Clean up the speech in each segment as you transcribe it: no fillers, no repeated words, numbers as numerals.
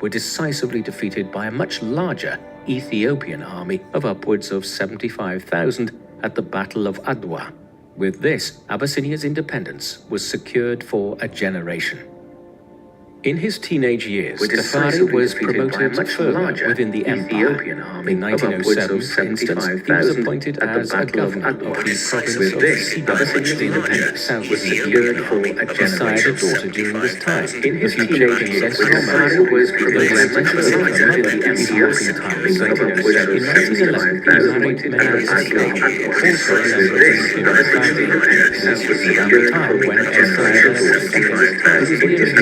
were decisively defeated by a much larger Ethiopian army of upwards of 75,000 at the Battle of Adwa. With this, Abyssinia's independence was secured for a generation. In his teenage years, Tafari was promoted further within the empire. In 1907, for instance, he was appointed as a governor of the province of Sida, the independent south of Ethiopia. He sired a daughter during this time, the future Princess Roma. Was promoted further within the empire. In 1911, he married Mary Aslan, also a member of the imperial family. This was around the time when Emperor Haile on account of his grandfather's illness.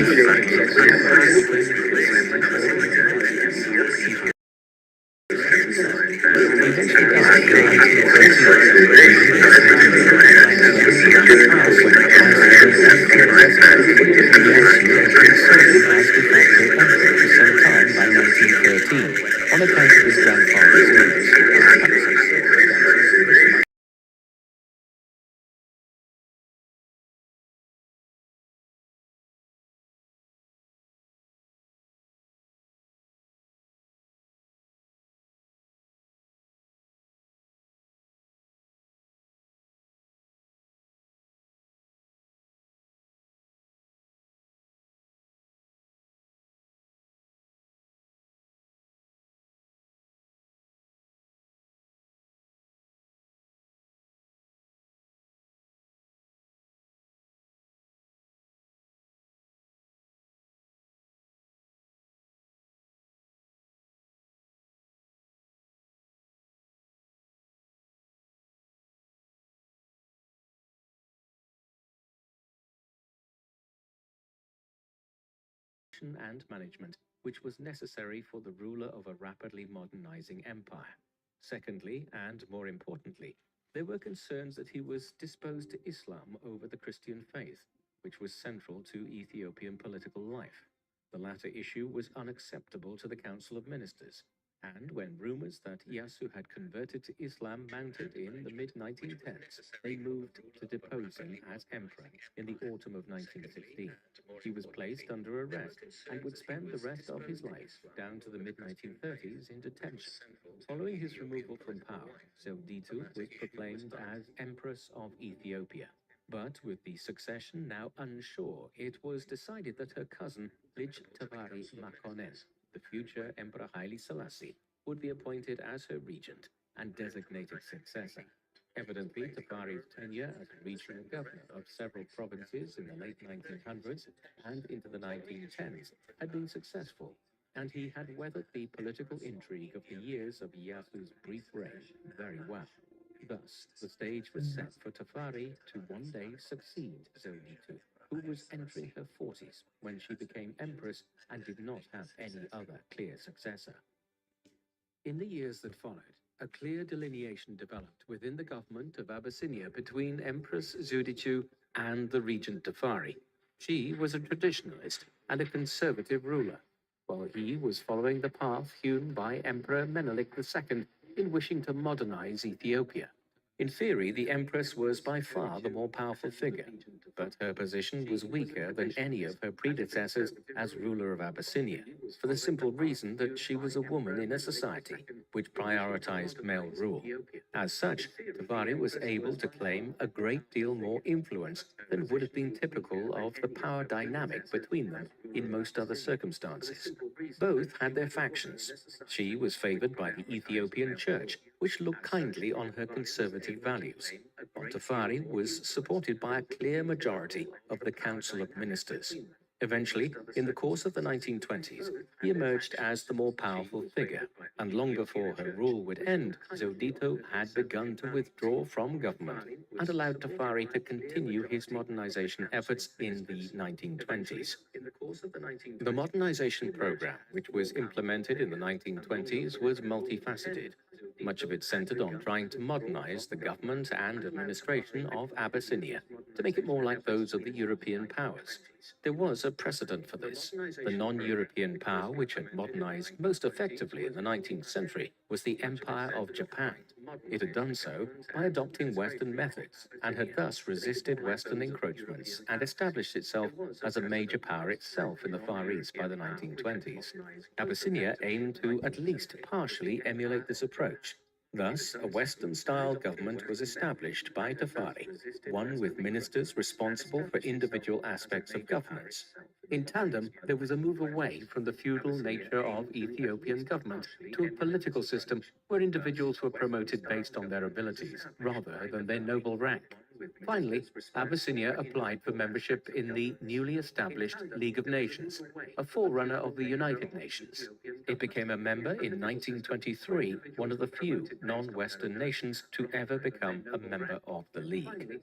And management, which was necessary for the ruler of a rapidly modernizing empire. Secondly, and more importantly, there were concerns that he was disposed to Islam over the Christian faith, which was central to Ethiopian political life. The latter issue was unacceptable to the Council of Ministers, and when rumors that Iyasu had converted to Islam mounted in the mid-1910s, they moved to depose him as emperor in the autumn of 1916. He was placed under arrest and would spend the rest of his life, down to the mid-1930s, in detention. Following his removal from power, Zewditu was proclaimed as Empress of Ethiopia. But with the succession now unsure, it was decided that her cousin, Lij Tafari Makonnen, the future Emperor Haile Selassie, would be appointed as her regent and designated successor. Evidently, Tafari's tenure as a regional governor of several provinces in the late 1900s and into the 1910s had been successful, and he had weathered the political intrigue of the years of Iyasu's brief reign very well. Thus, the stage was set for Tafari to one day succeed Zewditu, who was entering her 40s when she became empress and did not have any other clear successor. In the years that followed, a clear delineation developed within the government of Abyssinia between Empress Zewditu and the regent Tafari. She was a traditionalist and a conservative ruler, while he was following the path hewn by Emperor Menelik II in wishing to modernize Ethiopia. In theory, the empress was by far the more powerful figure, but her position was weaker than any of her predecessors as ruler of Abyssinia, for the simple reason that she was a woman in a society which prioritized male rule. As such, Tafari was able to claim a great deal more influence than would have been typical of the power dynamic between them in most other circumstances. Both had their factions. She was favored by the Ethiopian Church, which looked kindly on her conservative values, while Tafari was supported by a clear majority of the Council of Ministers. Eventually, in the course of the 1920s, he emerged as the more powerful figure, and long before her rule would end, Zewditu had begun to withdraw from government and allowed Tafari to continue his modernization efforts in the 1920s. The modernization program, which was implemented in the 1920s, was multifaceted. Much of it centered on trying to modernize the government and administration of Abyssinia. to make it more like those of the European powers. There was a precedent for this. The non-European power which had modernized most effectively in the 19th century was the Empire of Japan. It had done so by adopting Western methods and had thus resisted Western encroachments and established itself as a major power itself in the Far East by the 1920s. Abyssinia aimed to at least partially emulate this approach. Thus, a Western-style government was established by Tafari, one with ministers responsible for individual aspects of governance. In tandem, there was a move away from the feudal nature of Ethiopian government to a political system where individuals were promoted based on their abilities rather than their noble rank. Finally, Abyssinia applied for membership in the newly established League of Nations, a forerunner of the United Nations. It became a member in 1923, one of the few non-Western nations to ever become a member of the League.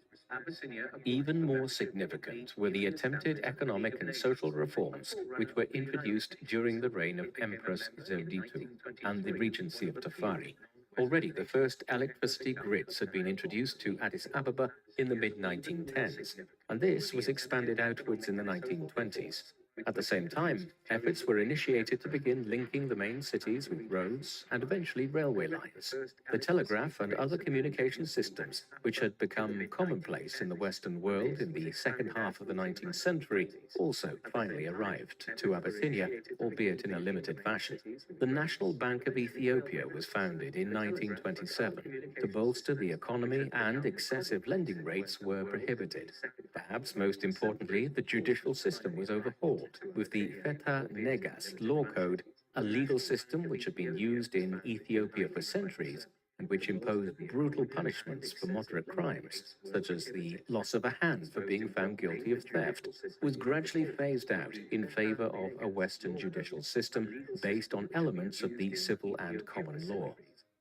Even more significant were the attempted economic and social reforms which were introduced during the reign of Empress Zewditu and the regency of Tafari. Already the first electricity grids had been introduced to Addis Ababa in the mid-1910s, and this was expanded outwards in the 1920s. At the same time, efforts were initiated to begin linking the main cities with roads and eventually railway lines. The telegraph and other communication systems, which had become commonplace in the Western world in the second half of the 19th century, also finally arrived to Abyssinia, albeit in a limited fashion. The National Bank of Ethiopia was founded in 1927 to bolster the economy, and excessive lending rates were prohibited. Perhaps most importantly, the judicial system was overhauled with the Feta Negas law code, a legal system which had been used in Ethiopia for centuries and which imposed brutal punishments for moderate crimes, such as the loss of a hand for being found guilty of theft, was gradually phased out in favor of a Western judicial system based on elements of the civil and common law.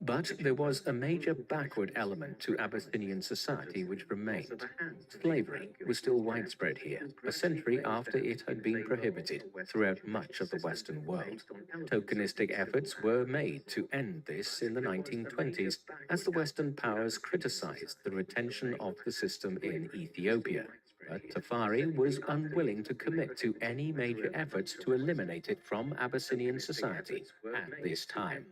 But there was a major backward element to Abyssinian society which remained. Slavery was still widespread here, a century after it had been prohibited throughout much of the Western world. Tokenistic efforts were made to end this in the 1920s as the Western powers criticized the retention of the system in Ethiopia. But Tafari was unwilling to commit to any major efforts to eliminate it from Abyssinian society at this time.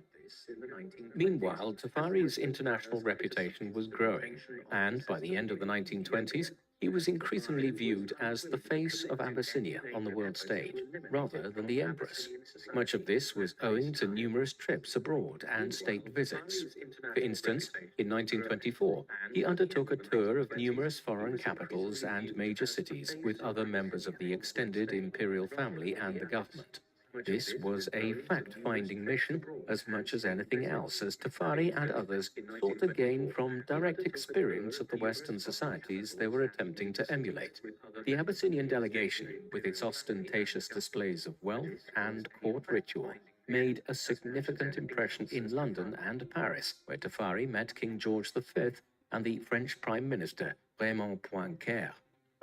Meanwhile, Tafari's international reputation was growing, and by the end of the 1920s, he was increasingly viewed as the face of Abyssinia on the world stage, rather than the empress. Much of this was owing to numerous trips abroad and state visits. For instance, in 1924, he undertook a tour of numerous foreign capitals and major cities with other members of the extended imperial family and the government. This was a fact-finding mission as much as anything else, as Tafari and others sought to gain from direct experience of the Western societies they were attempting to emulate. The Abyssinian delegation, with its ostentatious displays of wealth and court ritual, made a significant impression in London and Paris, where Tafari met King George V and the French Prime Minister Raymond Poincaré.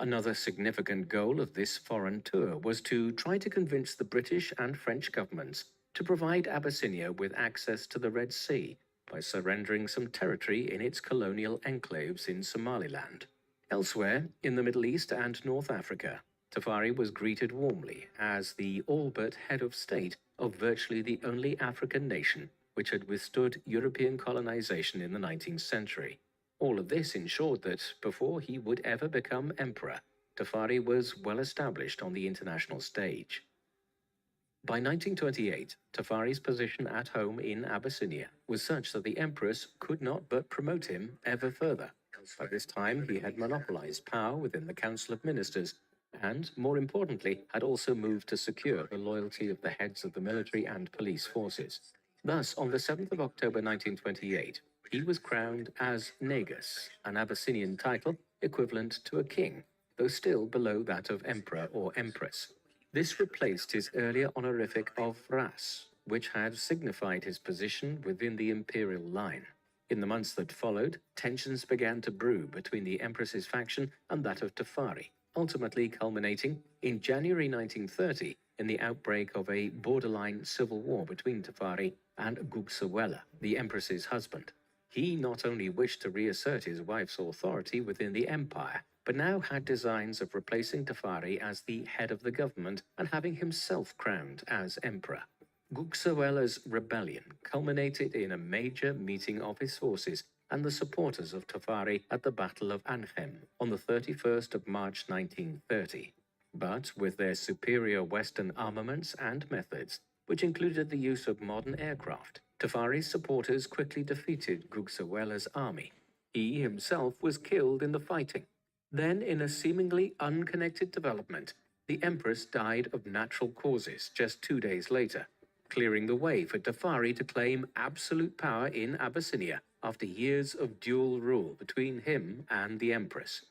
Another significant goal of this foreign tour was to try to convince the British and French governments to provide Abyssinia with access to the Red Sea by surrendering some territory in its colonial enclaves in Somaliland. Elsewhere, in the Middle East and North Africa, Tafari was greeted warmly as the all-but head of state of virtually the only African nation which had withstood European colonization in the 19th century. All of this ensured that, before he would ever become emperor, Tafari was well established on the international stage. By 1928, Tafari's position at home in Abyssinia was such that the empress could not but promote him ever further. By this time, he had monopolized power within the Council of Ministers and, more importantly, had also moved to secure the loyalty of the heads of the military and police forces. Thus, on the 7th of October 1928, he was crowned as Negus, an Abyssinian title equivalent to a king, though still below that of emperor or empress. This replaced his earlier honorific of Ras, which had signified his position within the imperial line. In the months that followed, tensions began to brew between the empress's faction and that of Tafari, ultimately culminating in January 1930 in the outbreak of a borderline civil war between Tafari and Gugsewella, the empress's husband. He not only wished to reassert his wife's authority within the empire, but now had designs of replacing Tafari as the head of the government and having himself crowned as emperor. Guxuela's rebellion culminated in a major meeting of his forces and the supporters of Tafari at the Battle of Anchem on the 31st of March 1930. But with their superior Western armaments and methods, which included the use of modern aircraft, Tafari's supporters quickly defeated Guxuela's army. He himself was killed in the fighting. Then, in a seemingly unconnected development, the Empress died of natural causes just 2 days later, clearing the way for Tafari to claim absolute power in Abyssinia after years of dual rule between him and the Empress.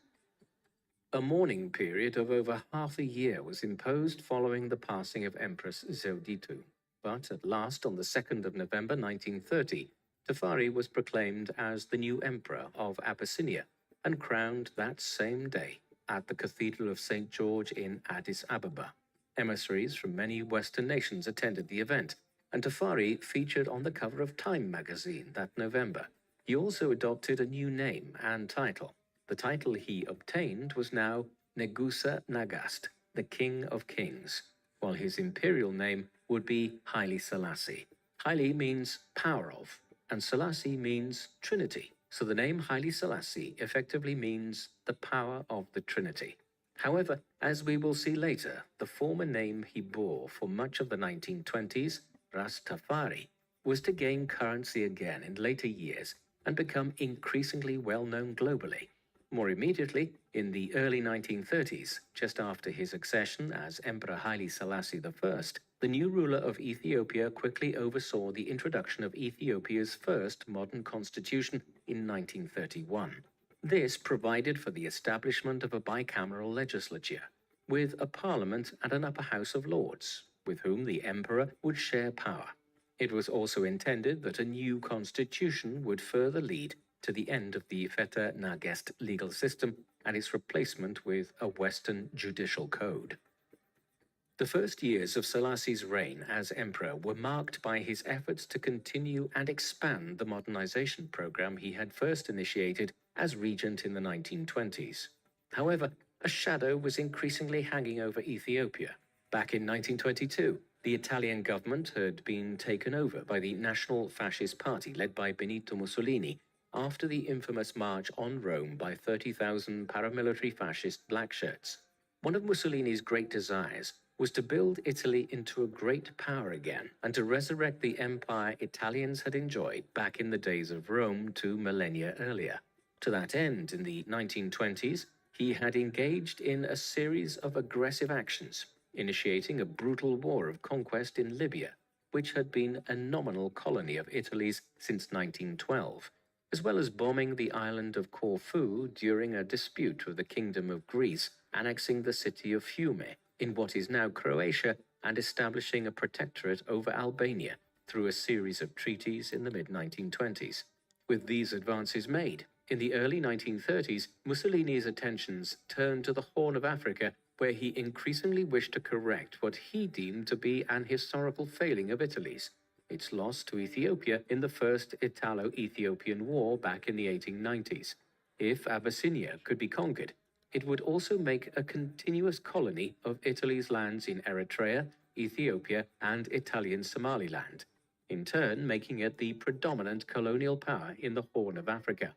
A mourning period of over half a year was imposed following the passing of Empress Zewditu. But at last, on the 2nd of November 1930, Tafari was proclaimed as the new emperor of Abyssinia and crowned that same day at the Cathedral of St. George in Addis Ababa. Emissaries from many Western nations attended the event, and Tafari featured on the cover of Time magazine that November. He also adopted a new name and title. The title he obtained was now Negusa Nagast, the King of Kings, while his imperial name would be Haile Selassie. Haile means power of, and Selassie means Trinity, so the name Haile Selassie effectively means the power of the Trinity. However, as we will see later, the former name he bore for much of the 1920s, Rastafari, was to gain currency again in later years and become increasingly well-known globally. More immediately, in the early 1930s, just after his accession as Emperor Haile Selassie I, the new ruler of Ethiopia quickly oversaw the introduction of Ethiopia's first modern constitution in 1931. This provided for the establishment of a bicameral legislature, with a parliament and an upper house of lords, with whom the emperor would share power. It was also intended that a new constitution would further lead to the end of the Feta Nagest legal system and its replacement with a Western judicial code. The first years of Selassie's reign as emperor were marked by his efforts to continue and expand the modernization program he had first initiated as regent in the 1920s. However, a shadow was increasingly hanging over Ethiopia. Back in 1922, the Italian government had been taken over by the National Fascist Party led by Benito Mussolini, after the infamous march on Rome by 30,000 paramilitary fascist blackshirts. One of Mussolini's great desires was to build Italy into a great power again and to resurrect the empire Italians had enjoyed back in the days of Rome 2 millennia earlier. To that end, in the 1920s, he had engaged in a series of aggressive actions, initiating a brutal war of conquest in Libya, which had been a nominal colony of Italy's since 1912, as well as bombing the island of Corfu during a dispute with the Kingdom of Greece, annexing the city of Fiume in what is now Croatia and establishing a protectorate over Albania through a series of treaties in the mid-1920s. With these advances made, in the early 1930s, Mussolini's attentions turned to the Horn of Africa, where he increasingly wished to correct what he deemed to be an historical failing of Italy's, its loss to Ethiopia in the First Italo-Ethiopian War back in the 1890s. If Abyssinia could be conquered, it would also make a continuous colony of Italy's lands in Eritrea, Ethiopia, and Italian Somaliland, in turn making it the predominant colonial power in the Horn of Africa.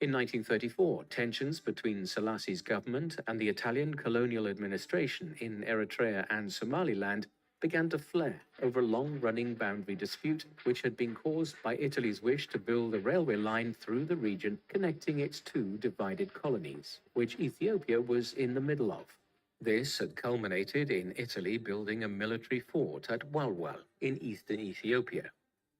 In 1934, tensions between Selassie's government and the Italian colonial administration in Eritrea and Somaliland began to flare over a long-running boundary dispute which had been caused by Italy's wish to build a railway line through the region connecting its two divided colonies, which Ethiopia was in the middle of. This had culminated in Italy building a military fort at Walwal in eastern Ethiopia.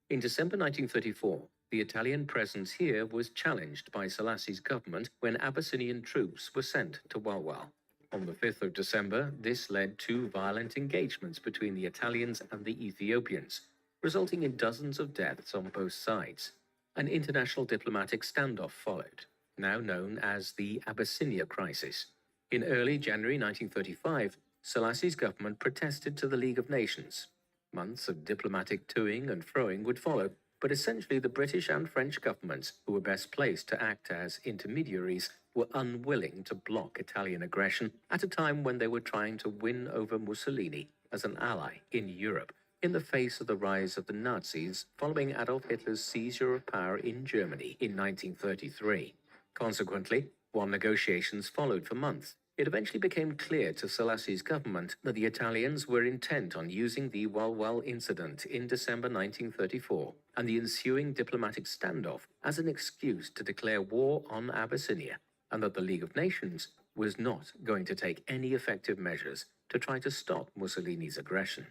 In December 1934, the Italian presence here was challenged by Selassie's government when Abyssinian troops were sent to Walwal. On the 5th of December, this led to violent engagements between the Italians and the Ethiopians, resulting in dozens of deaths on both sides. An international diplomatic standoff followed, now known as the Abyssinia Crisis. In early January 1935, Selassie's government protested to the League of Nations. Months of diplomatic toing and froing would follow, but essentially the British and French governments, who were best placed to act as intermediaries, were unwilling to block Italian aggression at a time when they were trying to win over Mussolini as an ally in Europe in the face of the rise of the Nazis following Adolf Hitler's seizure of power in Germany in 1933. Consequently, while negotiations followed for months, it eventually became clear to Selassie's government that the Italians were intent on using the Walwal incident in December 1934 and the ensuing diplomatic standoff as an excuse to declare war on Abyssinia, and that the League of Nations was not going to take any effective measures to try to stop Mussolini's aggression.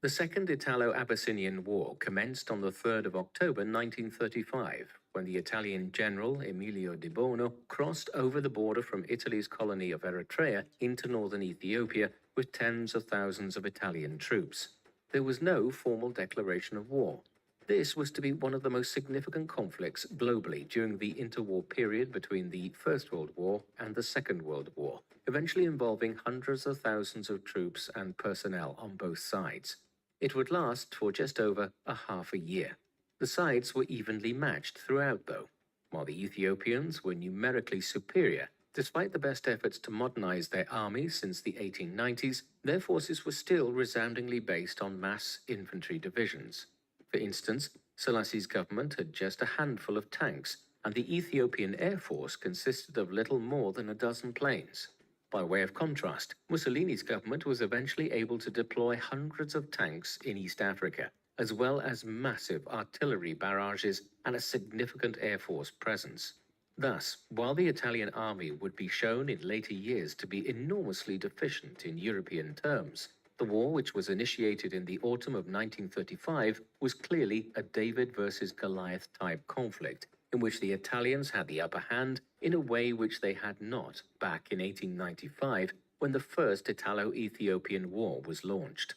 The Second Italo-Abyssinian War commenced on the 3rd of October 1935, when the Italian general Emilio de Bono crossed over the border from Italy's colony of Eritrea into northern Ethiopia with tens of thousands of Italian troops. There was no formal declaration of war. This was to be one of the most significant conflicts globally during the interwar period between the First World War and the Second World War, eventually involving hundreds of thousands of troops and personnel on both sides. It would last for just over a half a year. The sides were evenly matched throughout, though. While the Ethiopians were numerically superior, despite the best efforts to modernize their army since the 1890s, their forces were still resoundingly based on mass infantry divisions. For instance, Selassie's government had just a handful of tanks, and the Ethiopian Air Force consisted of little more than a dozen planes. By way of contrast, Mussolini's government was eventually able to deploy hundreds of tanks in East Africa, as well as massive artillery barrages and a significant air force presence. Thus, while the Italian army would be shown in later years to be enormously deficient in European terms, the war, which was initiated in the autumn of 1935, was clearly a David versus Goliath type conflict, in which the Italians had the upper hand in a way which they had not back in 1895 when the First Italo-Ethiopian War was launched.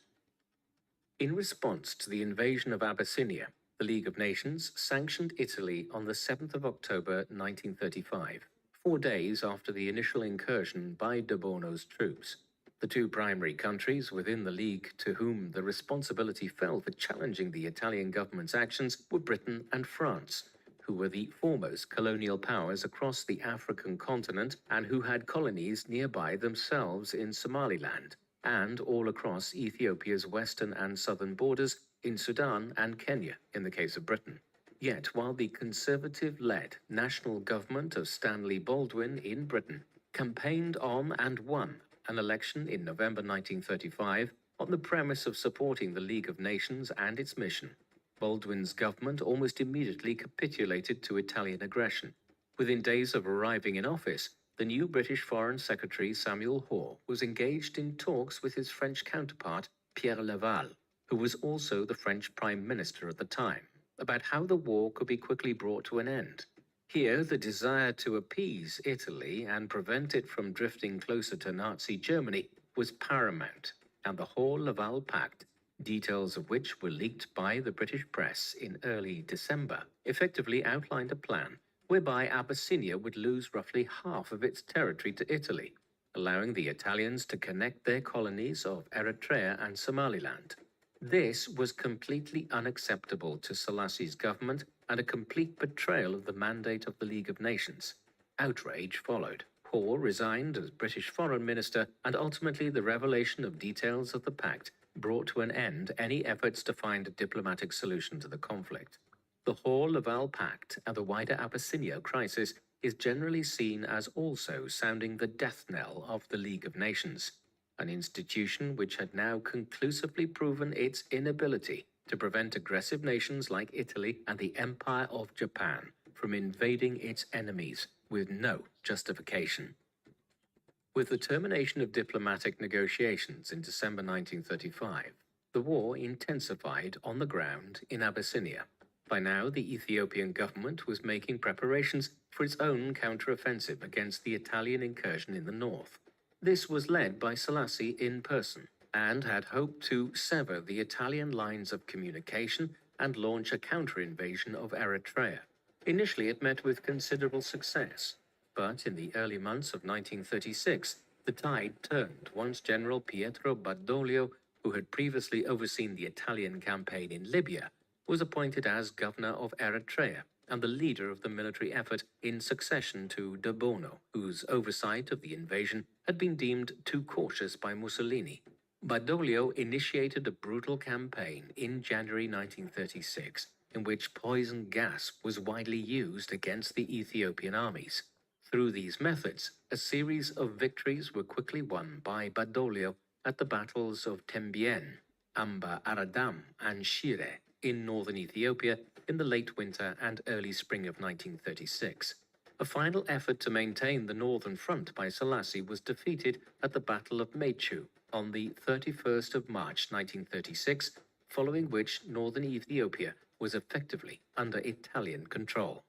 In response to the invasion of Abyssinia, the League of Nations sanctioned Italy on the 7th of October 1935, 4 days after the initial incursion by de Bono's troops. The two primary countries within the League to whom the responsibility fell for challenging the Italian government's actions were Britain and France, who were the foremost colonial powers across the African continent and who had colonies nearby themselves in Somaliland and all across Ethiopia's western and southern borders in Sudan and Kenya in the case of Britain. Yet, while the conservative-led national government of Stanley Baldwin in Britain campaigned on and won an election in November 1935 on the premise of supporting the League of Nations and its mission, Baldwin's government almost immediately capitulated to Italian aggression. Within days of arriving in office, the new British Foreign Secretary Samuel Hoare was engaged in talks with his French counterpart Pierre Laval, who was also the French Prime Minister at the time, about how the war could be quickly brought to an end. Here, the desire to appease Italy and prevent it from drifting closer to Nazi Germany was paramount, and the Hoare-Laval Pact, details of which were leaked by the British press in early December, effectively outlined a plan whereby Abyssinia would lose roughly half of its territory to Italy, allowing the Italians to connect their colonies of Eritrea and Somaliland. This was completely unacceptable to Selassie's government and a complete betrayal of the mandate of the League of Nations. Outrage followed. Hoare resigned as British Foreign Minister, and ultimately the revelation of details of the pact brought to an end any efforts to find a diplomatic solution to the conflict. The Hoare-Laval Pact and the wider Abyssinia crisis is generally seen as also sounding the death knell of the League of Nations, an institution which had now conclusively proven its inability to prevent aggressive nations like Italy and the Empire of Japan from invading its enemies with no justification. With the termination of diplomatic negotiations in December 1935, the war intensified on the ground in Abyssinia. By now, the Ethiopian government was making preparations for its own counter-offensive against the Italian incursion in the north. This was led by Selassie in person, and had hoped to sever the Italian lines of communication and launch a counter-invasion of Eritrea. Initially, it met with considerable success, but in the early months of 1936, the tide turned once General Pietro Badoglio, who had previously overseen the Italian campaign in Libya, was appointed as governor of Eritrea and the leader of the military effort in succession to De Bono, whose oversight of the invasion had been deemed too cautious by Mussolini. Badoglio initiated a brutal campaign in January 1936, in which poison gas was widely used against the Ethiopian armies. Through these methods, a series of victories were quickly won by Badoglio at the battles of Tembien, Amba Aradam, and Shire in northern Ethiopia in the late winter and early spring of 1936. A final effort to maintain the northern front by Selassie was defeated at the Battle of Mechu on the 31st of March 1936, following which northern Ethiopia was effectively under Italian control.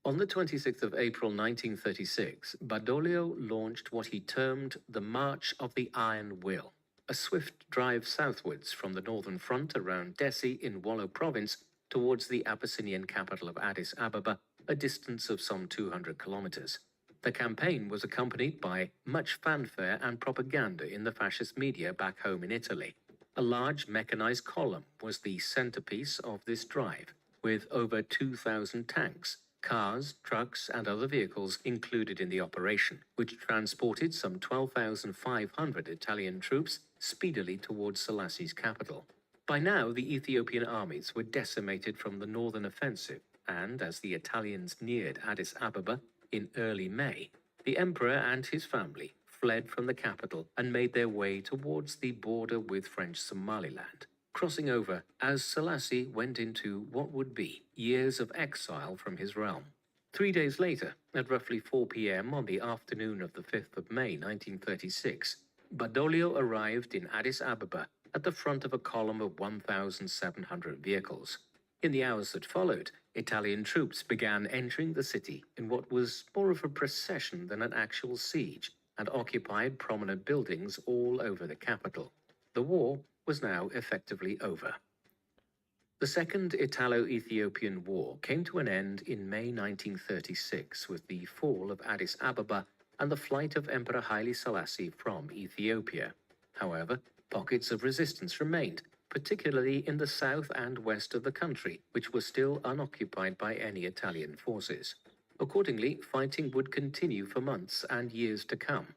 On the 26th of April 1936, Badoglio launched what he termed the March of the Iron Will, a swift drive southwards from the northern front around Dessie in Wollo province towards the Abyssinian capital of Addis Ababa, a distance of some 200 kilometers. The campaign was accompanied by much fanfare and propaganda in the fascist media back home in Italy. A large mechanized column was the centerpiece of this drive, with over 2,000 tanks, cars, trucks, and other vehicles included in the operation, which transported some 12,500 Italian troops speedily towards Selassie's capital. By now, the Ethiopian armies were decimated from the northern offensive, and as the Italians neared Addis Ababa in early May, the emperor and his family fled from the capital and made their way towards the border with French Somaliland, crossing over as Selassie went into what would be years of exile from his realm. 3 days later, at roughly 4 p.m. on the afternoon of the 5th of May 1936, Badoglio arrived in Addis Ababa at the front of a column of 1,700 vehicles. In the hours that followed, Italian troops began entering the city in what was more of a procession than an actual siege, and occupied prominent buildings all over the capital. The war was now effectively over. The Second Italo-Ethiopian War came to an end in May 1936 with the fall of Addis Ababa and the flight of Emperor Haile Selassie from Ethiopia. However, pockets of resistance remained, particularly in the south and west of the country, which were still unoccupied by any Italian forces. Accordingly, fighting would continue for months and years to come.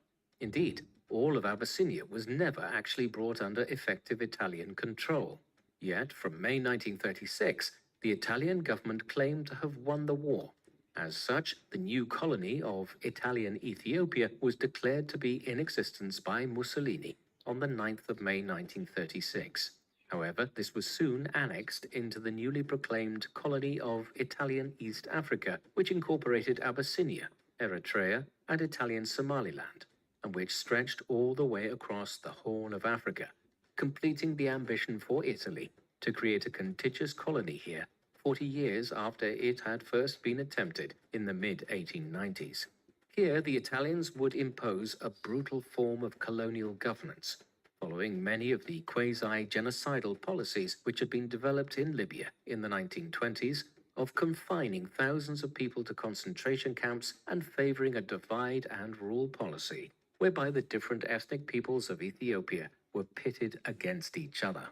Indeed, all of Abyssinia was never actually brought under effective Italian control. Yet, from May 1936, the Italian government claimed to have won the war. As such, the new colony of Italian Ethiopia was declared to be in existence by Mussolini on the 9th of May 1936. However, this was soon annexed into the newly proclaimed colony of Italian East Africa, which incorporated Abyssinia, Eritrea, and Italian Somaliland, and which stretched all the way across the Horn of Africa, completing the ambition for Italy to create a contiguous colony here 40 years after it had first been attempted in the mid-1890s. Here, the Italians would impose a brutal form of colonial governance, following many of the quasi-genocidal policies which had been developed in Libya in the 1920s, of confining thousands of people to concentration camps and favoring a divide-and-rule policy, whereby the different ethnic peoples of Ethiopia were pitted against each other.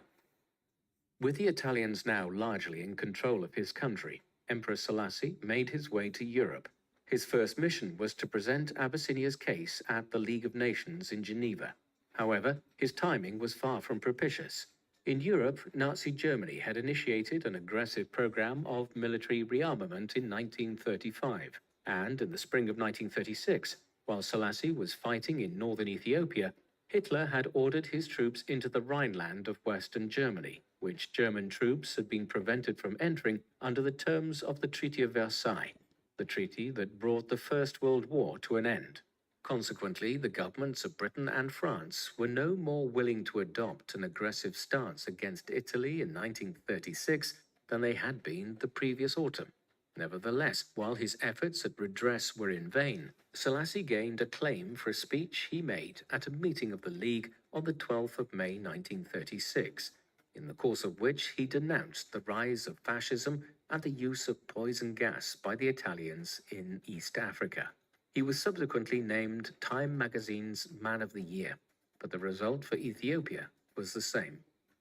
With the Italians now largely in control of his country, Emperor Selassie made his way to Europe. His first mission was to present Abyssinia's case at the League of Nations in Geneva. However, his timing was far from propitious. In Europe, Nazi Germany had initiated an aggressive program of military rearmament in 1935, and in the spring of 1936, while Selassie was fighting in northern Ethiopia, Hitler had ordered his troops into the Rhineland of Western Germany, which German troops had been prevented from entering under the terms of the Treaty of Versailles, the treaty that brought the First World War to an end. Consequently, the governments of Britain and France were no more willing to adopt an aggressive stance against Italy in 1936 than they had been the previous autumn. Nevertheless, while his efforts at redress were in vain, Selassie gained acclaim for a speech he made at a meeting of the League on the 12th of May 1936, in the course of which he denounced the rise of fascism and the use of poison gas by the Italians in East Africa. He was subsequently named Time magazine's Man of the Year, but the result for Ethiopia was the same.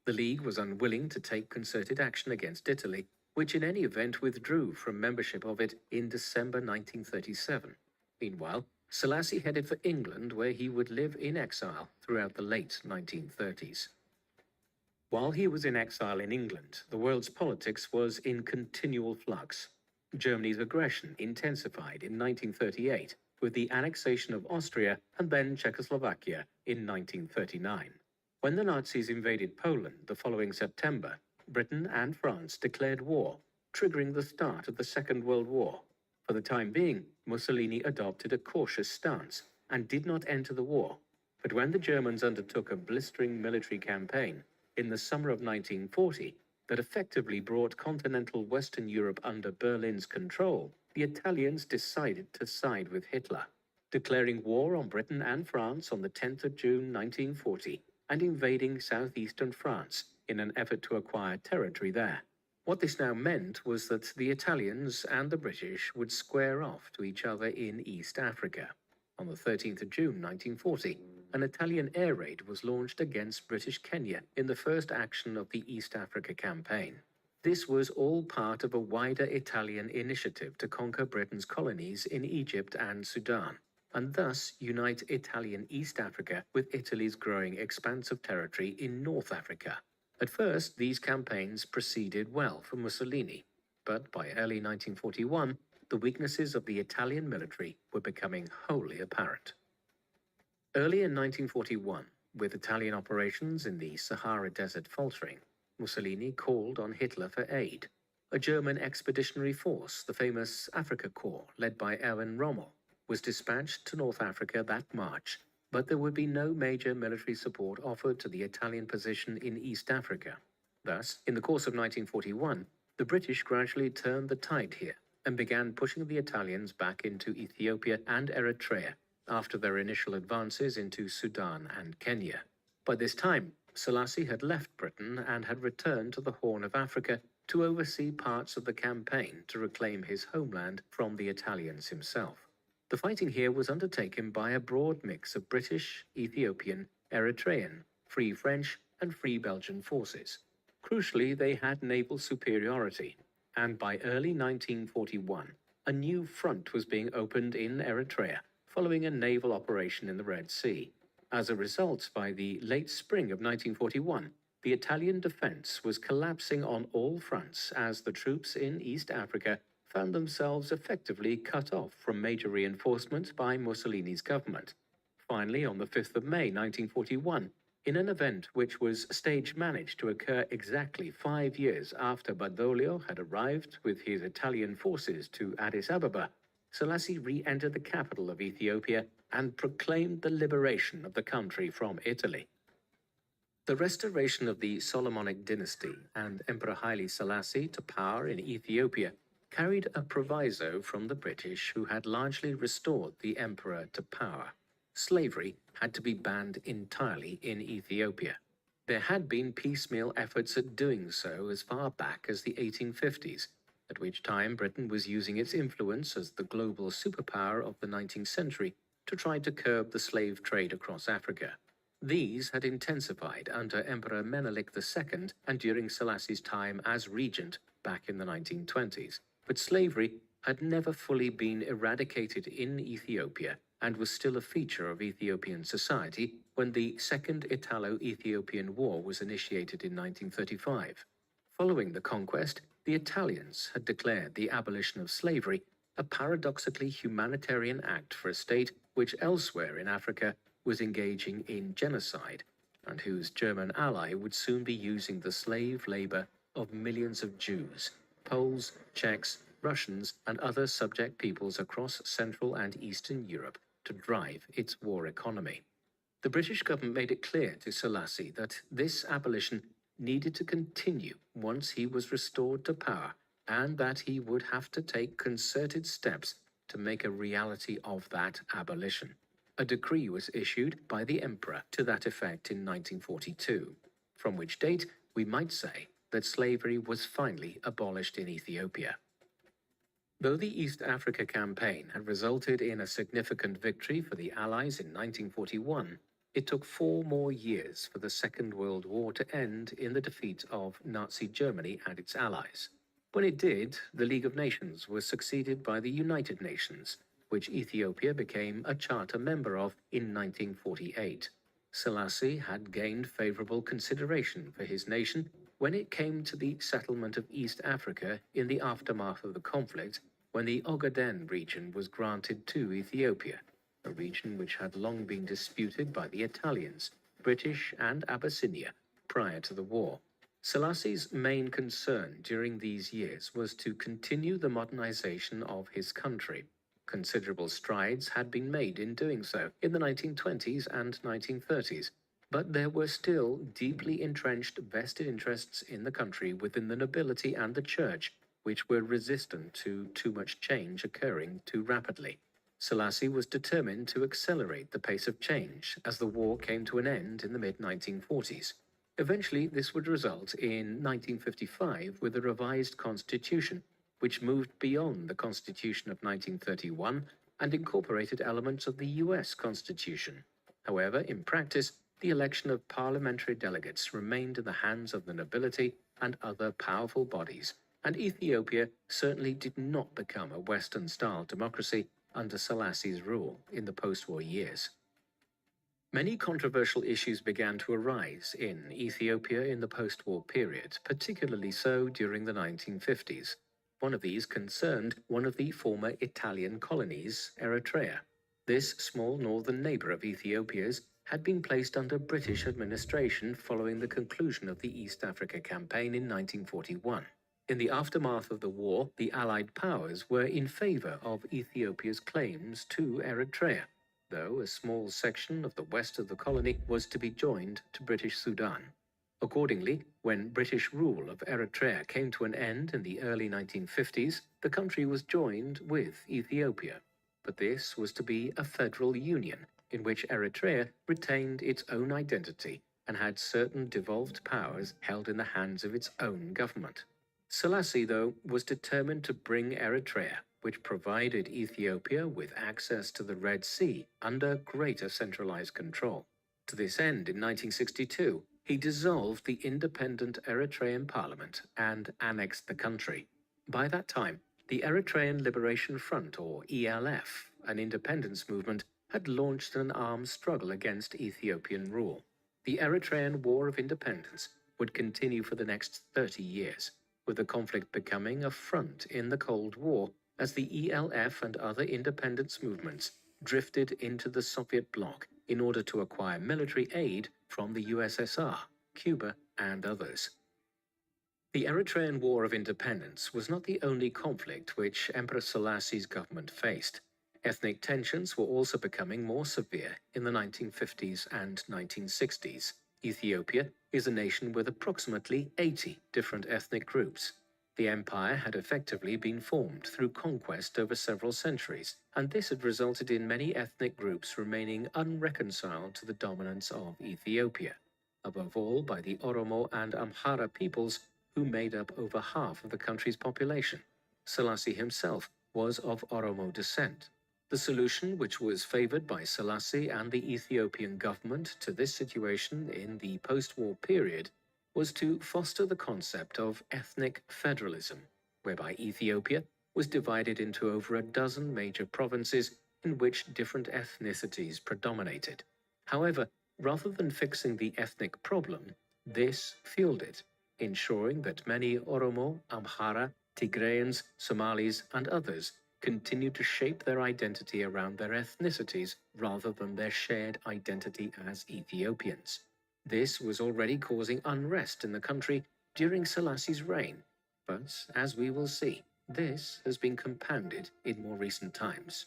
The League was unwilling to take concerted action against Italy, which in any event withdrew from membership of it in December 1937. Meanwhile, Selassie headed for England, where he would live in exile throughout the late 1930s. While he was in exile in England, the world's politics was in continual flux. Germany's aggression intensified in 1938 with the annexation of Austria and then Czechoslovakia in 1939. When the Nazis invaded Poland the following September, Britain and France declared war, triggering the start of the Second World War. For the time being, Mussolini adopted a cautious stance and did not enter the war. But when the Germans undertook a blistering military campaign in the summer of 1940 that effectively brought continental Western Europe under Berlin's control, the Italians decided to side with Hitler, declaring war on Britain and France on the 10th of June 1940 and invading southeastern France in an effort to acquire territory there. What this now meant was that the Italians and the British would square off to each other in East Africa. On the 13th of June 1940, an Italian air raid was launched against British Kenya in the first action of the East Africa campaign. This was all part of a wider Italian initiative to conquer Britain's colonies in Egypt and Sudan, and thus unite Italian East Africa with Italy's growing expanse of territory in North Africa. At first, these campaigns proceeded well for Mussolini, but by early 1941, the weaknesses of the Italian military were becoming wholly apparent. Early in 1941, with Italian operations in the Sahara Desert faltering, Mussolini called on Hitler for aid. A German expeditionary force, the famous Afrika Korps, led by Erwin Rommel, was dispatched to North Africa that March, but there would be no major military support offered to the Italian position in East Africa. Thus, in the course of 1941, the British gradually turned the tide here and began pushing the Italians back into Ethiopia and Eritrea after their initial advances into Sudan and Kenya. By this time, Selassie had left Britain and had returned to the Horn of Africa to oversee parts of the campaign to reclaim his homeland from the Italians himself. The fighting here was undertaken by a broad mix of British, Ethiopian, Eritrean, Free French, and Free Belgian forces. Crucially, they had naval superiority, and by early 1941, a new front was being opened in Eritrea following a naval operation in the Red Sea. As a result, by the late spring of 1941, the Italian defense was collapsing on all fronts as the troops in East Africa found themselves effectively cut off from major reinforcements by Mussolini's government. Finally, on the 5th of May 1941, in an event which was stage-managed to occur exactly 5 years after Badoglio had arrived with his Italian forces to Addis Ababa, Selassie re-entered the capital of Ethiopia and proclaimed the liberation of the country from Italy. The restoration of the Solomonic dynasty and Emperor Haile Selassie to power in Ethiopia carried a proviso from the British, who had largely restored the emperor to power. Slavery had to be banned entirely in Ethiopia. There had been piecemeal efforts at doing so as far back as the 1850s, at which time Britain was using its influence as the global superpower of the 19th century to try to curb the slave trade across Africa. These had intensified under Emperor Menelik II and during Selassie's time as regent back in the 1920s. But slavery had never fully been eradicated in Ethiopia and was still a feature of Ethiopian society when the Second Italo-Ethiopian War was initiated in 1935. Following the conquest, the Italians had declared the abolition of slavery a paradoxically humanitarian act for a state which elsewhere in Africa was engaging in genocide, and whose German ally would soon be using the slave labor of millions of Jews, Poles, Czechs, Russians, and other subject peoples across Central and Eastern Europe to drive its war economy. The British government made it clear to Selassie that this abolition needed to continue once he was restored to power, and that he would have to take concerted steps to make a reality of that abolition. A decree was issued by the emperor to that effect in 1942, from which date we might say that slavery was finally abolished in Ethiopia. Though the East Africa campaign had resulted in a significant victory for the Allies in 1941, It took 4 more years for the Second World War to end in the defeat of Nazi Germany and its allies. When it did, the League of Nations was succeeded by the United Nations, which Ethiopia became a charter member of in 1948. Selassie had gained favorable consideration for his nation when it came to the settlement of East Africa in the aftermath of the conflict, when the Ogaden region was granted to Ethiopia, a region which had long been disputed by the Italians, British, and Abyssinia prior to the war. Selassie's main concern during these years was to continue the modernization of his country. Considerable strides had been made in doing so in the 1920s and 1930s, but there were still deeply entrenched vested interests in the country within the nobility and the church, which were resistant to too much change occurring too rapidly. Selassie was determined to accelerate the pace of change as the war came to an end in the mid-1940s. Eventually, this would result in 1955 with a revised constitution, which moved beyond the Constitution of 1931 and incorporated elements of the US Constitution. However, in practice, the election of parliamentary delegates remained in the hands of the nobility and other powerful bodies, and Ethiopia certainly did not become a Western-style democracy under Selassie's rule in the post-war years. Many controversial issues began to arise in Ethiopia in the post-war period, particularly so during the 1950s. One of these concerned one of the former Italian colonies, Eritrea. This small northern neighbor of Ethiopia's had been placed under British administration following the conclusion of the East Africa Campaign in 1941. In the aftermath of the war, the Allied powers were in favor of Ethiopia's claims to Eritrea, though a small section of the west of the colony was to be joined to British Sudan. Accordingly, when British rule of Eritrea came to an end in the early 1950s, the country was joined with Ethiopia. But this was to be a federal union, in which Eritrea retained its own identity and had certain devolved powers held in the hands of its own government. Selassie, though, was determined to bring Eritrea, which provided Ethiopia with access to the Red Sea, under greater centralized control. To this end, in 1962, he dissolved the independent Eritrean parliament and annexed the country. By that time, the Eritrean Liberation Front, or ELF, an independence movement, had launched an armed struggle against Ethiopian rule. The Eritrean War of Independence would continue for the next 30 years, with the conflict becoming a front in the Cold War as the ELF and other independence movements drifted into the Soviet bloc in order to acquire military aid from the USSR, Cuba, and others. The Eritrean War of Independence was not the only conflict which Emperor Selassie's government faced. Ethnic tensions were also becoming more severe in the 1950s and 1960s. Ethiopia is a nation with approximately 80 different ethnic groups. The empire had effectively been formed through conquest over several centuries, and this had resulted in many ethnic groups remaining unreconciled to the dominance of Ethiopia, above all by the Oromo and Amhara peoples, who made up over half of the country's population. Selassie himself was of Oromo descent. The solution, which was favored by Selassie and the Ethiopian government to this situation in the post-war period, was to foster the concept of ethnic federalism, whereby Ethiopia was divided into over a dozen major provinces in which different ethnicities predominated. However, rather than fixing the ethnic problem, this fueled it, ensuring that many Oromo, Amhara, Tigrayans, Somalis, and others continued to shape their identity around their ethnicities rather than their shared identity as Ethiopians. This was already causing unrest in the country during Selassie's reign, but as we will see, this has been compounded in more recent times.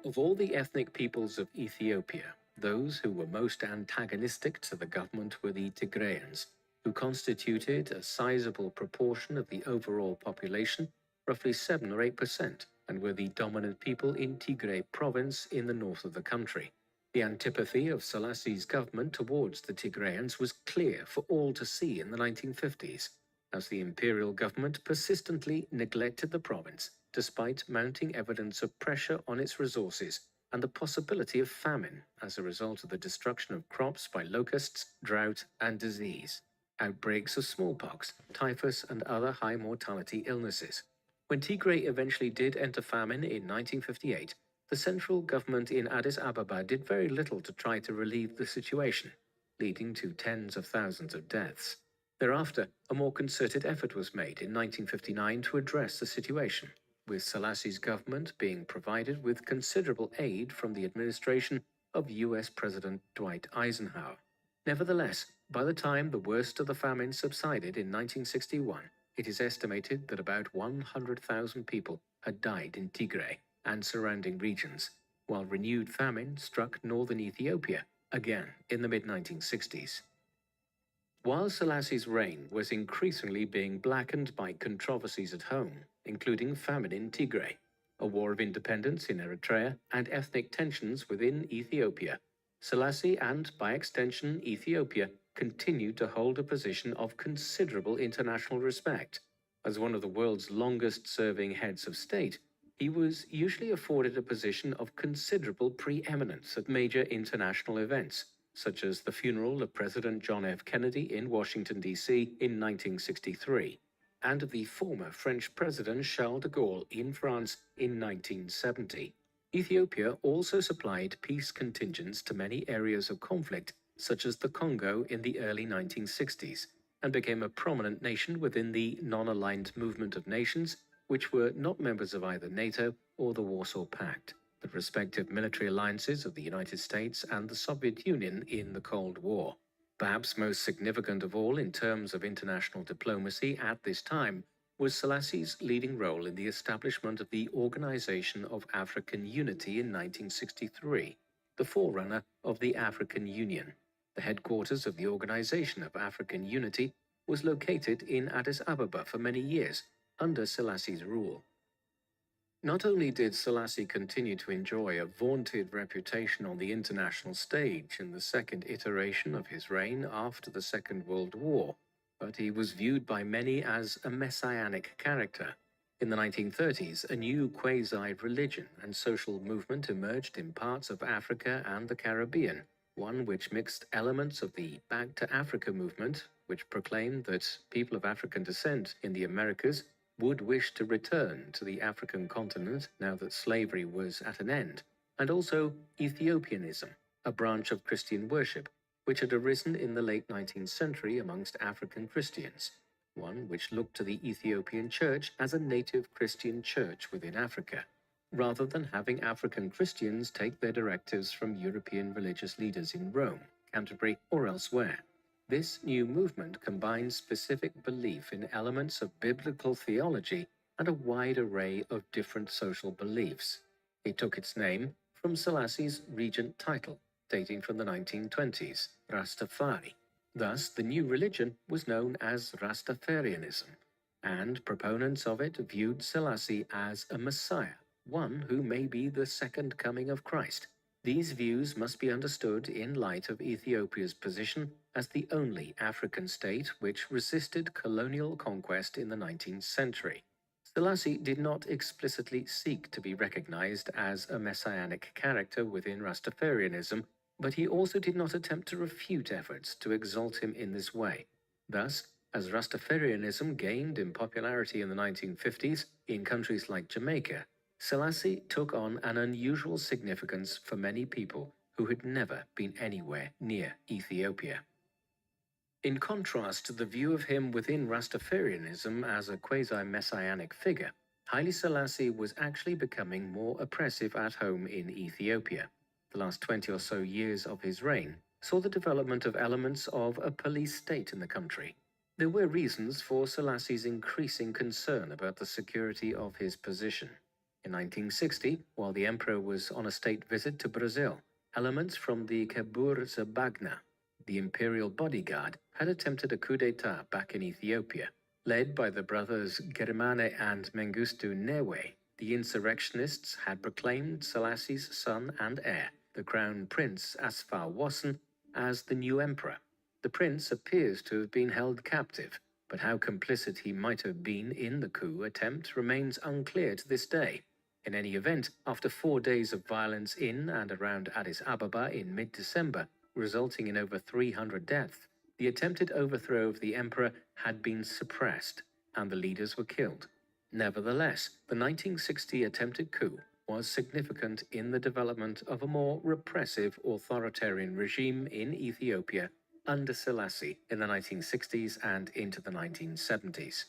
Of all the ethnic peoples of Ethiopia, those who were most antagonistic to the government were the Tigrayans, who constituted a sizable proportion of the overall population, roughly 7 or 8%, and were the dominant people in Tigray province in the north of the country. The antipathy of Selassie's government towards the Tigrayans was clear for all to see in the 1950s, as the imperial government persistently neglected the province, despite mounting evidence of pressure on its resources and the possibility of famine as a result of the destruction of crops by locusts, drought, and disease, outbreaks of smallpox, typhus, and other high-mortality illnesses. When Tigray eventually did enter famine in 1958, the central government in Addis Ababa did very little to try to relieve the situation, leading to tens of thousands of deaths. Thereafter, a more concerted effort was made in 1959 to address the situation, with Selassie's government being provided with considerable aid from the administration of US President Dwight Eisenhower. Nevertheless, by the time the worst of the famine subsided in 1961, it is estimated that about 100,000 people had died in Tigray and surrounding regions, while renewed famine struck northern Ethiopia again in the mid-1960s. While Selassie's reign was increasingly being blackened by controversies at home, including famine in Tigray, a war of independence in Eritrea, and ethnic tensions within Ethiopia, Selassie and, by extension, Ethiopia continued to hold a position of considerable international respect. As one of the world's longest-serving heads of state, he was usually afforded a position of considerable preeminence at major international events, such as the funeral of President John F. Kennedy in Washington, D.C. in 1963, and of the former French President Charles de Gaulle in France in 1970. Ethiopia also supplied peace contingents to many areas of conflict, such as the Congo in the early 1960s, and became a prominent nation within the non-aligned movement of nations, which were not members of either NATO or the Warsaw Pact, the respective military alliances of the United States and the Soviet Union in the Cold War. Perhaps most significant of all in terms of international diplomacy at this time was Selassie's leading role in the establishment of the Organization of African Unity in 1963, the forerunner of the African Union. The headquarters of the Organization of African Unity was located in Addis Ababa for many years, under Selassie's rule. Not only did Selassie continue to enjoy a vaunted reputation on the international stage in the second iteration of his reign after the Second World War, but he was viewed by many as a messianic character. In the 1930s, a new quasi-religion and social movement emerged in parts of Africa and the Caribbean, one which mixed elements of the Back to Africa movement, which proclaimed that people of African descent in the Americas would wish to return to the African continent now that slavery was at an end, and also Ethiopianism, a branch of Christian worship, which had arisen in the late 19th century amongst African Christians, one which looked to the Ethiopian Church as a native Christian church within Africa, rather than having African Christians take their directives from European religious leaders in Rome, Canterbury, or elsewhere. This new movement combined specific belief in elements of biblical theology and a wide array of different social beliefs. It took its name from Selassie's regent title, dating from the 1920s, Rastafari. Thus, the new religion was known as Rastafarianism, and proponents of it viewed Selassie as a messiah, one who may be the second coming of Christ. These views must be understood in light of Ethiopia's position as the only African state which resisted colonial conquest in the 19th century. Selassie did not explicitly seek to be recognized as a messianic character within Rastafarianism, but he also did not attempt to refute efforts to exalt him in this way. Thus, as Rastafarianism gained in popularity in the 1950s in countries like Jamaica, Selassie took on an unusual significance for many people who had never been anywhere near Ethiopia. In contrast to the view of him within Rastafarianism as a quasi-messianic figure, Haile Selassie was actually becoming more oppressive at home in Ethiopia. The last 20 or so years of his reign saw the development of elements of a police state in the country. There were reasons for Selassie's increasing concern about the security of his position. In 1960, while the emperor was on a state visit to Brazil, elements from the Kebur Zabagna, the imperial bodyguard, had attempted a coup d'etat back in Ethiopia. Led by the brothers Gerimane and Mengistu Newe, the insurrectionists had proclaimed Selassie's son and heir, the crown prince Asfar Wasson, as the new emperor. The prince appears to have been held captive, but how complicit he might have been in the coup attempt remains unclear to this day. In any event, after 4 days of violence in and around Addis Ababa in mid-December, resulting in over 300 deaths, the attempted overthrow of the emperor had been suppressed, and the leaders were killed. Nevertheless, the 1960 attempted coup was significant in the development of a more repressive authoritarian regime in Ethiopia under Selassie in the 1960s and into the 1970s.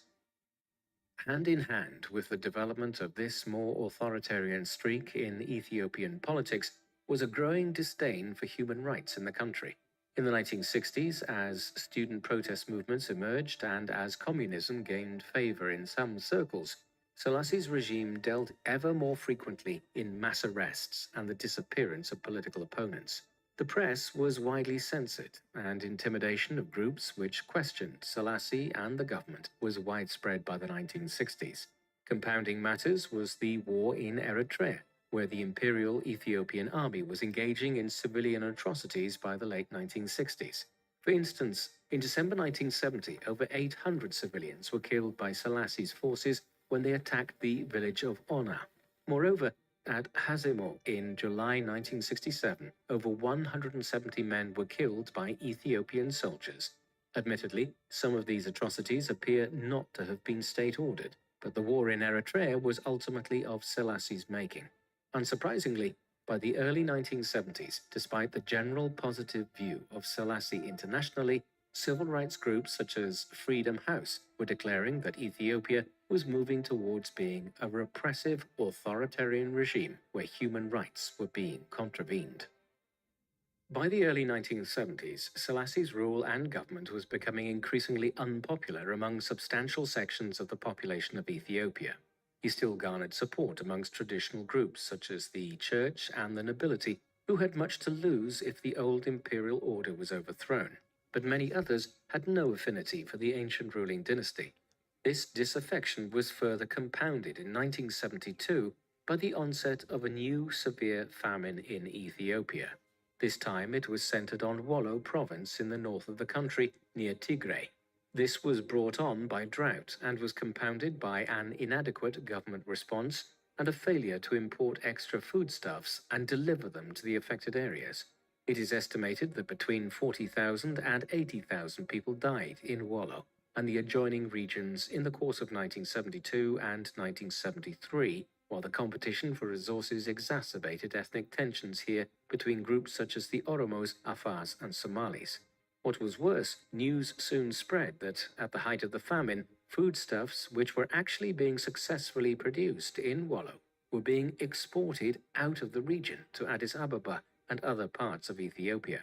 Hand in hand with the development of this more authoritarian streak in Ethiopian politics was a growing disdain for human rights in the country. In the 1960s, as student protest movements emerged and as communism gained favor in some circles, Selassie's regime dealt ever more frequently in mass arrests and the disappearance of political opponents. The press was widely censored, and intimidation of groups which questioned Selassie and the government was widespread by the 1960s. Compounding matters was the war in Eritrea, where the Imperial Ethiopian Army was engaging in civilian atrocities by the late 1960s. For instance, in December 1970, over 800 civilians were killed by Selassie's forces when they attacked the village of Ona. Moreover, at Hazemo in July 1967, over 170 men were killed by Ethiopian soldiers. Admittedly, some of these atrocities appear not to have been state-ordered, but the war in Eritrea was ultimately of Selassie's making. Unsurprisingly, by the early 1970s, despite the general positive view of Selassie internationally, civil rights groups such as Freedom House were declaring that Ethiopia was moving towards being a repressive, authoritarian regime where human rights were being contravened. By the early 1970s, Selassie's rule and government was becoming increasingly unpopular among substantial sections of the population of Ethiopia. He still garnered support amongst traditional groups such as the church and the nobility, who had much to lose if the old imperial order was overthrown, but many others had no affinity for the ancient ruling dynasty. This disaffection was further compounded in 1972 by the onset of a new severe famine in Ethiopia. This time it was centered on Wollo province in the north of the country, near Tigray. This was brought on by drought and was compounded by an inadequate government response and a failure to import extra foodstuffs and deliver them to the affected areas. It is estimated that between 40,000 and 80,000 people died in Wollo and the adjoining regions in the course of 1972 and 1973, while the competition for resources exacerbated ethnic tensions here between groups such as the Oromos, Afars, and Somalis. What was worse, news soon spread that, at the height of the famine, foodstuffs which were actually being successfully produced in Wollo were being exported out of the region to Addis Ababa and other parts of Ethiopia.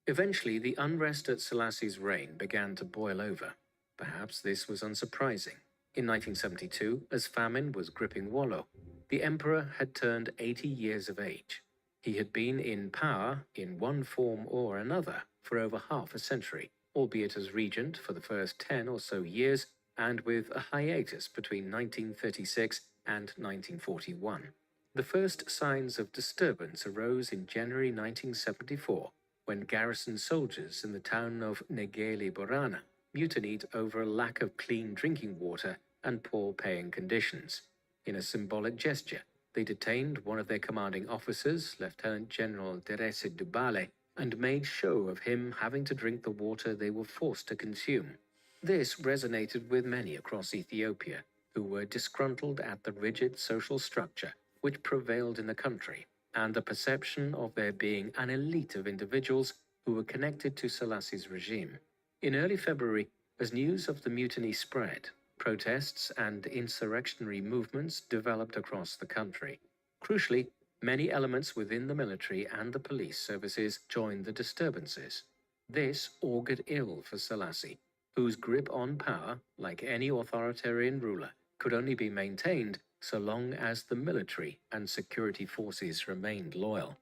Eventually, the unrest at Selassie's reign began to boil over. Perhaps this was unsurprising. In 1972, as famine was gripping Wollo, the emperor had turned 80 years of age. He had been in power, in one form or another, for over half a century, albeit as regent for the first 10 or so years, and with a hiatus between 1936 and 1941. The first signs of disturbance arose in January 1974, when garrison soldiers in the town of Negeli Borana mutinied over a lack of clean drinking water and poor paying conditions. In a symbolic gesture, they detained one of their commanding officers, Lieutenant General Derese Dubale, and made show of him having to drink the water they were forced to consume. This resonated with many across Ethiopia, who were disgruntled at the rigid social structure which prevailed in the country, and the perception of there being an elite of individuals who were connected to Selassie's regime. In early February, as news of the mutiny spread, protests and insurrectionary movements developed across the country. Crucially, many elements within the military and the police services joined the disturbances. This augured ill for Selassie, whose grip on power, like any authoritarian ruler, could only be maintained so long as the military and security forces remained loyal.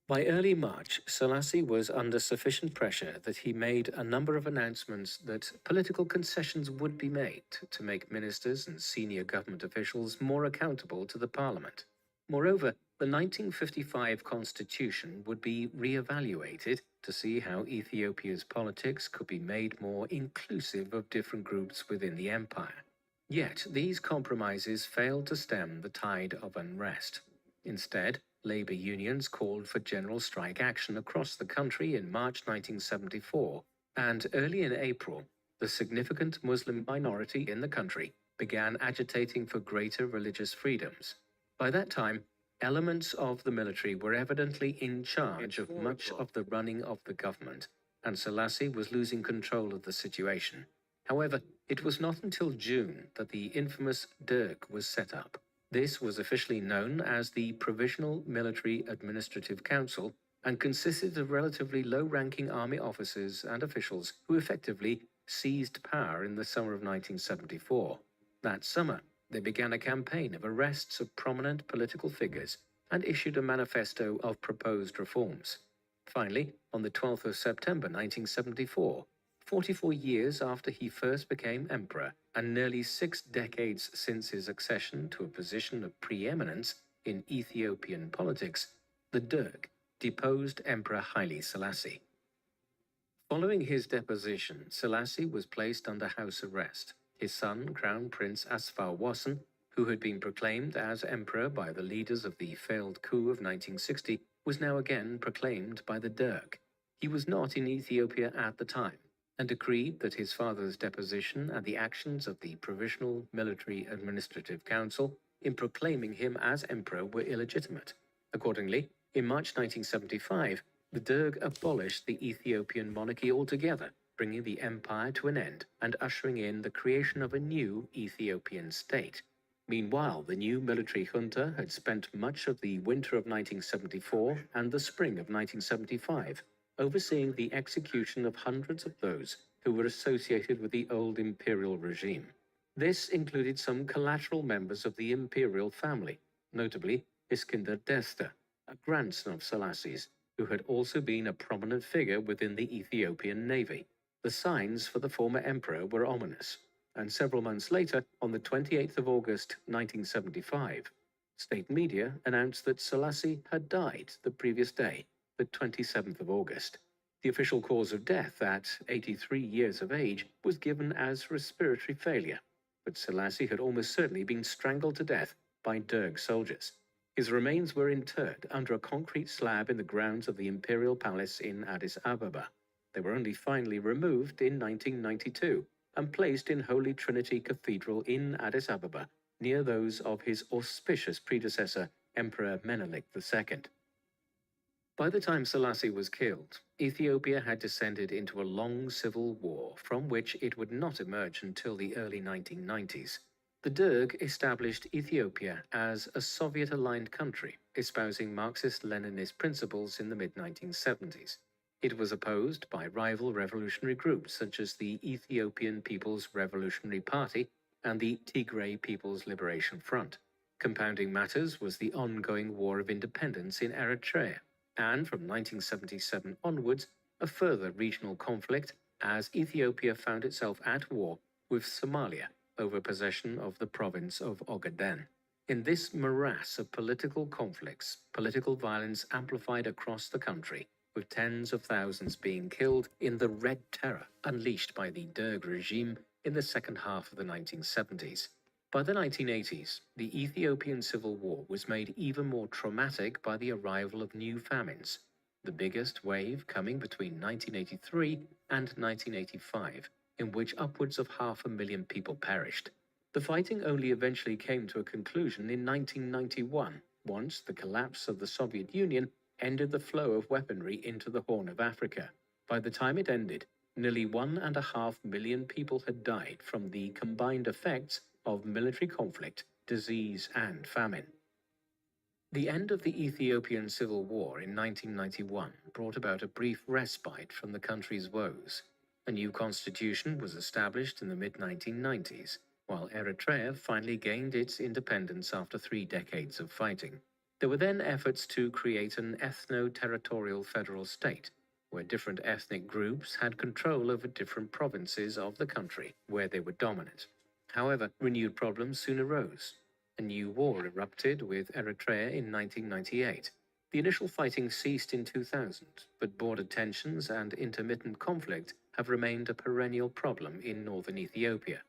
By early March, Selassie was under sufficient pressure that he made a number of announcements that political concessions would be made to make ministers and senior government officials more accountable to the parliament. Moreover, the 1955 constitution would be re-evaluated to see how Ethiopia's politics could be made more inclusive of different groups within the empire. Yet these compromises failed to stem the tide of unrest. Instead, labor unions called for general strike action across the country in March 1974, and early in April, the significant Muslim minority in the country began agitating for greater religious freedoms. By that time, elements of the military were evidently in charge of much of the running of the government, and Selassie was losing control of the situation. However, it was not until June that the infamous Derg was set up. This was officially known as the Provisional Military Administrative Council and consisted of relatively low-ranking army officers and officials who effectively seized power in the summer of 1974. That summer, they began a campaign of arrests of prominent political figures and issued a manifesto of proposed reforms. Finally, on the 12th of September 1974, 44 years after he first became emperor, and nearly 6 decades since his accession to a position of preeminence in Ethiopian politics, the Derg deposed Emperor Haile Selassie. Following his deposition, Selassie was placed under house arrest. His son, Crown Prince Asfar Wasson, who had been proclaimed as emperor by the leaders of the failed coup of 1960, was now again proclaimed by the Derg. He was not in Ethiopia at the time, and decreed that his father's deposition and the actions of the Provisional Military Administrative Council in proclaiming him as emperor were illegitimate. Accordingly, in March 1975, the Derg abolished the Ethiopian monarchy altogether, bringing the empire to an end and ushering in the creation of a new Ethiopian state. Meanwhile, the new military junta had spent much of the winter of 1974 and the spring of 1975 overseeing the execution of hundreds of those who were associated with the old imperial regime. This included some collateral members of the imperial family, notably Iskender Desta, a grandson of Selassie's, who had also been a prominent figure within the Ethiopian navy. The signs for the former emperor were ominous, and several months later, on the 28th of August 1975, state media announced that Selassie had died the previous day, the 27th of August. The official cause of death, at 83 years of age, was given as respiratory failure, but Selassie had almost certainly been strangled to death by Derg soldiers. His remains were interred under a concrete slab in the grounds of the Imperial Palace in Addis Ababa. They were only finally removed in 1992 and placed in Holy Trinity Cathedral in Addis Ababa, near those of his auspicious predecessor, Emperor Menelik II. By the time Selassie was killed, Ethiopia had descended into a long civil war from which it would not emerge until the early 1990s. The Derg established Ethiopia as a Soviet-aligned country, espousing Marxist-Leninist principles in the mid-1970s. It was opposed by rival revolutionary groups such as the Ethiopian People's Revolutionary Party and the Tigray People's Liberation Front. Compounding matters was the ongoing War of Independence in Eritrea, and from 1977 onwards, a further regional conflict as Ethiopia found itself at war with Somalia over possession of the province of Ogaden. In this morass of political conflicts, political violence amplified across the country, with tens of thousands being killed in the Red Terror unleashed by the Derg regime in the second half of the 1970s. By the 1980s, the Ethiopian Civil War was made even more traumatic by the arrival of new famines, the biggest wave coming between 1983 and 1985, in which upwards of 500,000 people perished. The fighting only eventually came to a conclusion in 1991, once the collapse of the Soviet Union ended the flow of weaponry into the Horn of Africa. By the time it ended, nearly 1.5 million people had died from the combined effects of military conflict, disease, and famine. The end of the Ethiopian Civil War in 1991 brought about a brief respite from the country's woes. A new constitution was established in the mid-1990s, while Eritrea finally gained its independence after 3 decades of fighting. There were then efforts to create an ethno-territorial federal state, where different ethnic groups had control over different provinces of the country where they were dominant. However, renewed problems soon arose. A new war erupted with Eritrea in 1998. The initial fighting ceased in 2000, but border tensions and intermittent conflict have remained a perennial problem in northern Ethiopia.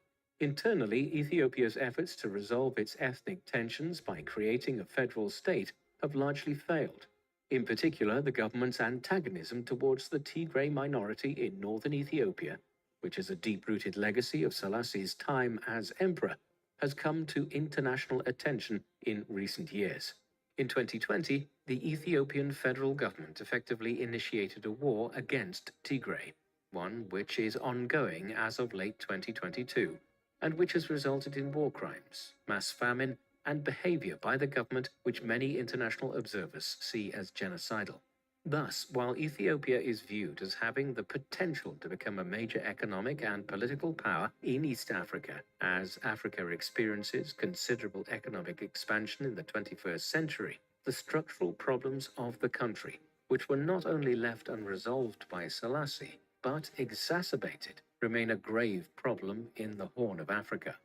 Internally, Ethiopia's efforts to resolve its ethnic tensions by creating a federal state have largely failed. In particular, the government's antagonism towards the Tigray minority in northern Ethiopia, which is a deep-rooted legacy of Selassie's time as emperor, has come to international attention in recent years. In 2020, the Ethiopian federal government effectively initiated a war against Tigray, one which is ongoing as of late 2022, and which has resulted in war crimes, mass famine, and behavior by the government which many international observers see as genocidal. Thus, while Ethiopia is viewed as having the potential to become a major economic and political power in East Africa, as Africa experiences considerable economic expansion in the 21st century, the structural problems of the country, which were not only left unresolved by Selassie, but exacerbated, remain a grave problem in the Horn of Africa.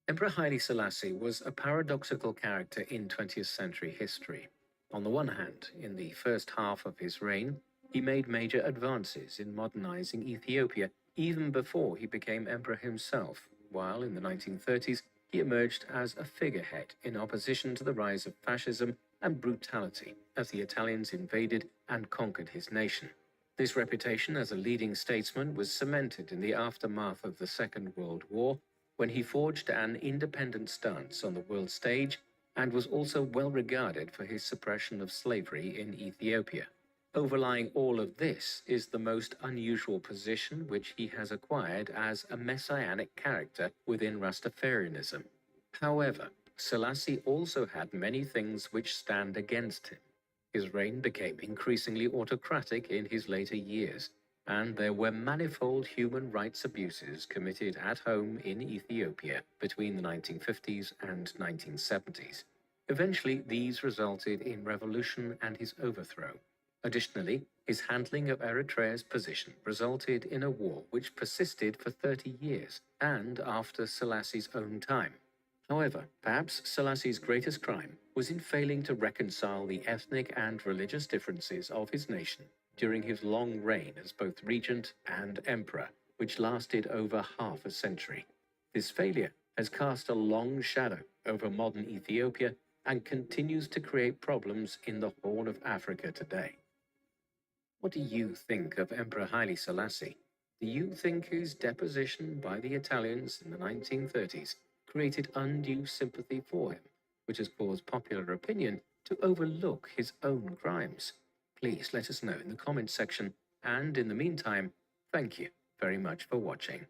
Emperor Haile Selassie was a paradoxical character in 20th century history. On the one hand, in the first half of his reign, he made major advances in modernizing Ethiopia even before he became emperor himself, while in the 1930s he emerged as a figurehead in opposition to the rise of fascism and brutality as the Italians invaded and conquered his nation. This reputation as a leading statesman was cemented in the aftermath of the Second World War, when he forged an independent stance on the world stage and was also well regarded for his suppression of slavery in Ethiopia. Overlying all of this is the most unusual position which he has acquired as a messianic character within Rastafarianism. However, Selassie also had many things which stand against him. His reign became increasingly autocratic in his later years, and there were manifold human rights abuses committed at home in Ethiopia between the 1950s and 1970s. Eventually, these resulted in revolution and his overthrow. Additionally, his handling of Eritrea's position resulted in a war which persisted for 30 years, and after Selassie's own time. However, perhaps Selassie's greatest crime was in failing to reconcile the ethnic and religious differences of his nation during his long reign as both regent and emperor, which lasted over half a century. This failure has cast a long shadow over modern Ethiopia and continues to create problems in the Horn of Africa today. What do you think of Emperor Haile Selassie? Do you think his deposition by the Italians in the 1930s created undue sympathy for him, which has caused popular opinion to overlook his own crimes? Please let us know in the comments section, and in the meantime, thank you very much for watching.